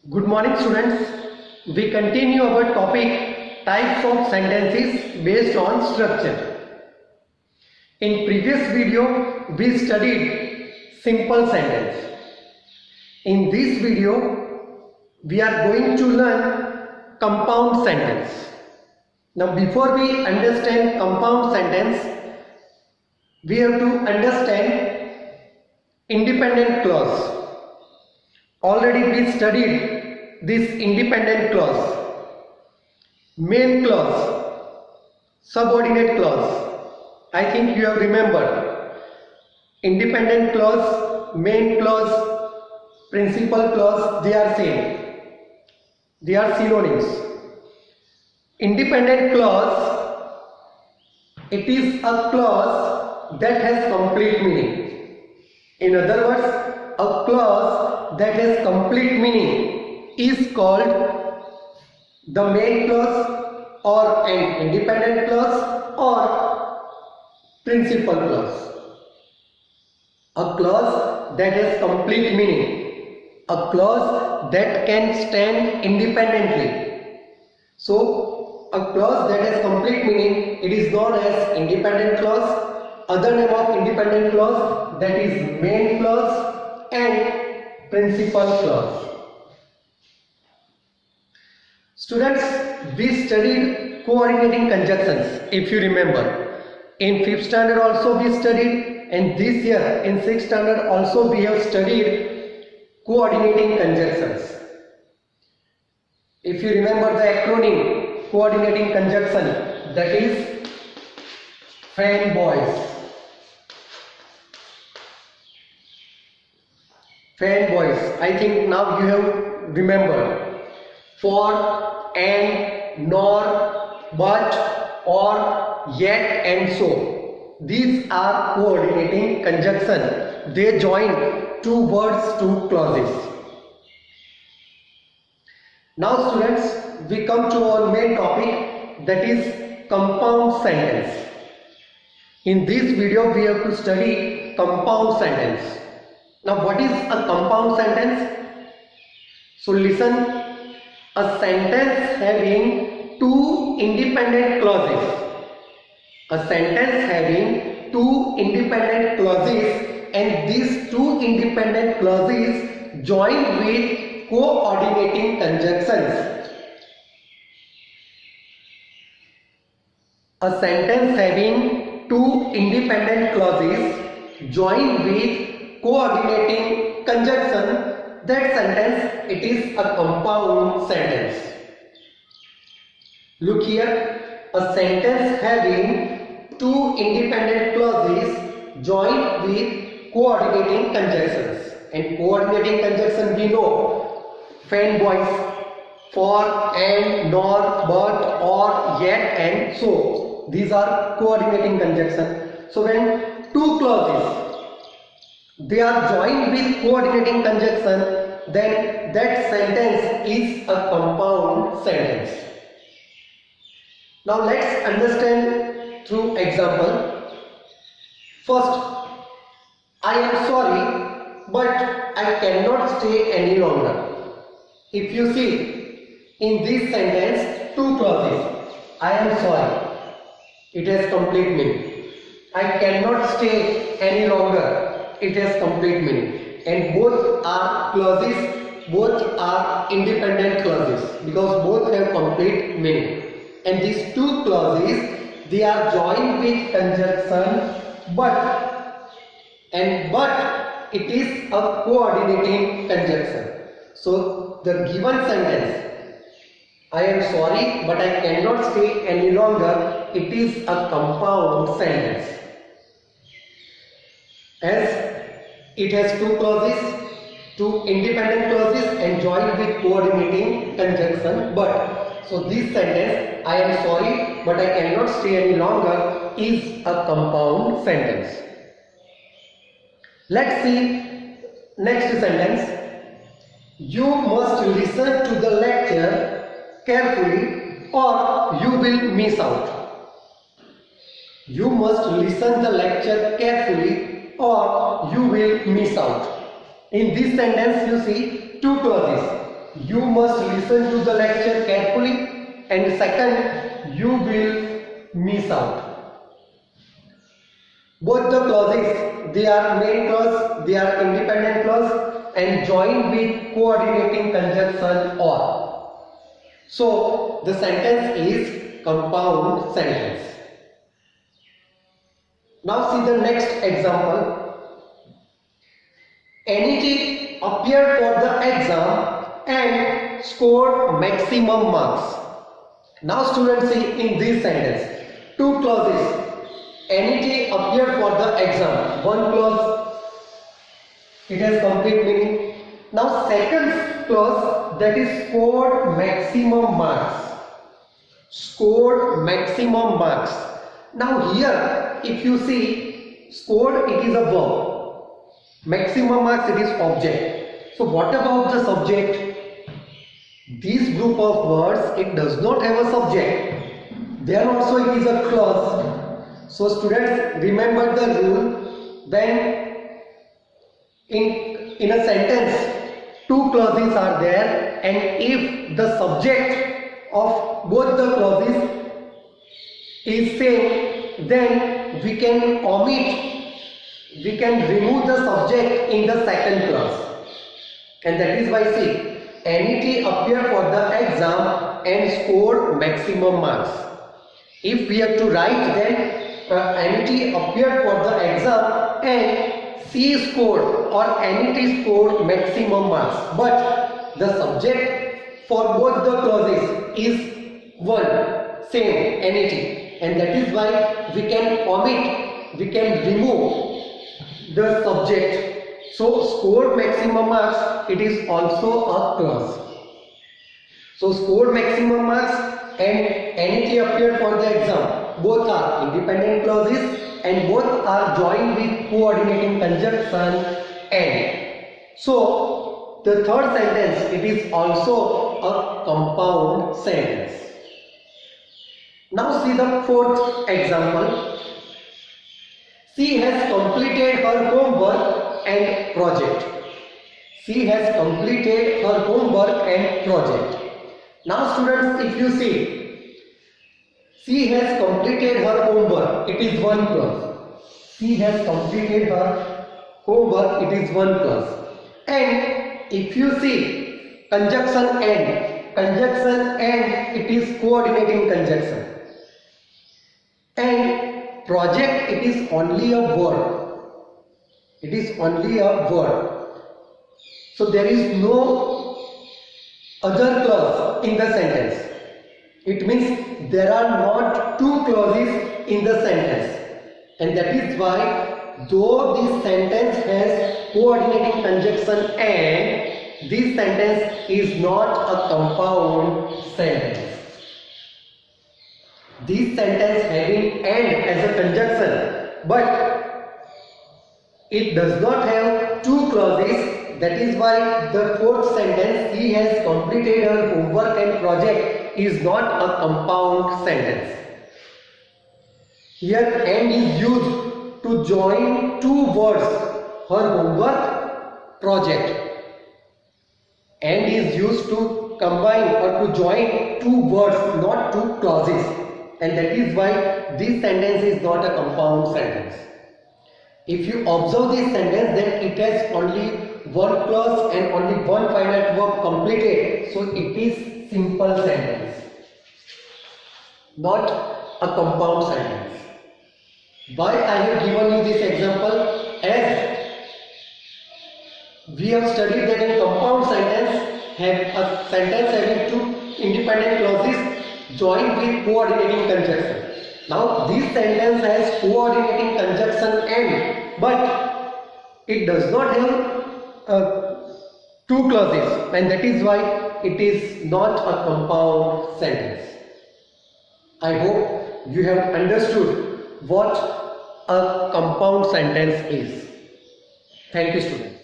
Good morning, students. We continue our topic types of sentences based on structure. In previous video, we studied simple sentence. In this video, we are going to learn compound sentence. Now, before we understand compound sentence, we have to understand independent clause. Already we studied this independent clause, main clause, subordinate clause. I think you have remembered. Independent clause, main clause, principal clause, they are same. They are synonyms. Independent clause, it is a clause that has complete meaning. In other words, a clause that has complete meaning is called the main clause or an independent clause or principal clause. A clause that has complete meaning, a clause that can stand independently. So a clause that has complete meaning, it is known as independent clause. Other name of independent clause, that is main clause and principal clause. Students, we studied coordinating conjunctions, if you remember. In 5th standard also we studied, and this year in 6th standard also we have studied coordinating conjunctions. If you remember the acronym coordinating conjunction, that is fanboys. Fanboys, I think now you have remembered. For, and, nor, but, or, yet, and so. These are coordinating conjunction. They join two words to clauses. Now students, we come to our main topic, that is compound sentence. In this video, we have to study compound sentence. Now what is a compound sentence? So listen. A sentence having two independent clauses. A sentence having two independent clauses, and these two independent clauses joined with coordinating conjunctions. A sentence having two independent clauses joined with coordinating conjunction, that sentence, it is a compound sentence. Look here, a sentence having two independent clauses joined with coordinating conjunctions. And coordinating conjunction we know, fanboys, for, and, nor, but, or, yet, and so. These are coordinating conjunction. So when two clauses they are joined with coordinating conjunction, then that sentence is a compound sentence. Now let's understand through example. First, I am sorry, but I cannot stay any longer. If you see in this sentence, two clauses. I am sorry, it has complete meaning. I cannot stay any longer, it has complete meaning, and both are clauses, both are independent clauses because both have complete meaning. And these two clauses, they are joined with conjunction but, and but it is a coordinating conjunction. So the given sentence, I am sorry but I cannot stay any longer, it is a compound sentence. As it has two clauses, two independent clauses and joined with coordinating conjunction but. So this sentence, I am sorry but I cannot stay any longer, is a compound sentence. Let's see next sentence. You must listen to the lecture carefully or you will miss out. You must listen the lecture carefully or you will miss out. In this sentence you see two clauses. you must listen to the lecture carefully, and second, you will miss out. Both the clauses, they are main clause, they are independent clause and joined with coordinating conjunction or. So the sentence is compound sentence. Now see the next example. NET appeared for the exam and scored maximum marks. Now students, see in this sentence, two clauses. NET appeared for the exam. One clause, it has complete meaning. Now second clause, that is scored maximum marks. Scored maximum marks. Now here, if you see, scored, it is a verb. Maximum marks, it is object. So what about the subject? This group of words, it does not have a subject. Then also it is a clause. So students, remember the rule, when in a sentence two clauses are there, and if the subject of both the clauses is same, then we can omit, we can remove the subject in the second clause. And that is why see, NET appeared for the exam and scored maximum marks. If we have to write, then NET appeared for the exam and C scored or NET scored maximum marks. But the subject for both the clauses is one, same, NET. And that is why we can omit, we can remove the subject. So scored maximum marks, it is also a clause. So scored maximum marks and NET appeared for the exam. Both are independent clauses and both are joined with coordinating conjunction and. So the third sentence, it is also a compound sentence. Now see the fourth example. She has completed her homework and project. She has completed her homework and project. Now students, if you see, she has completed her homework, it is one clause. She has completed her homework, it is one clause. And if you see conjunction and it is coordinating conjunction. And project, it is only a word. It is only a word. So there is no other clause in the sentence. It means there are not two clauses in the sentence, and that is why though this sentence has coordinating conjunction and, this sentence is not a compound sentence. This sentence having and as a conjunction, but it does not have two clauses. That is why the fourth sentence, he has completed her homework and project, is not a compound sentence. Here and is used to join two words, her homework, project. And is used to combine or to join two words, not two clauses. And that is why this sentence is not a compound sentence. If you observe this sentence, then it has only one clause and only one finite verb completed. So it is simple sentence, not a compound sentence. Why I have given you this example? As we have studied that in compound sentence, have a sentence having two independent clauses joined with coordinating conjunction. Now this sentence has coordinating conjunction and, but it does not have two clauses, and that is why it is not a compound sentence. I hope you have understood what a compound sentence is. Thank you, students.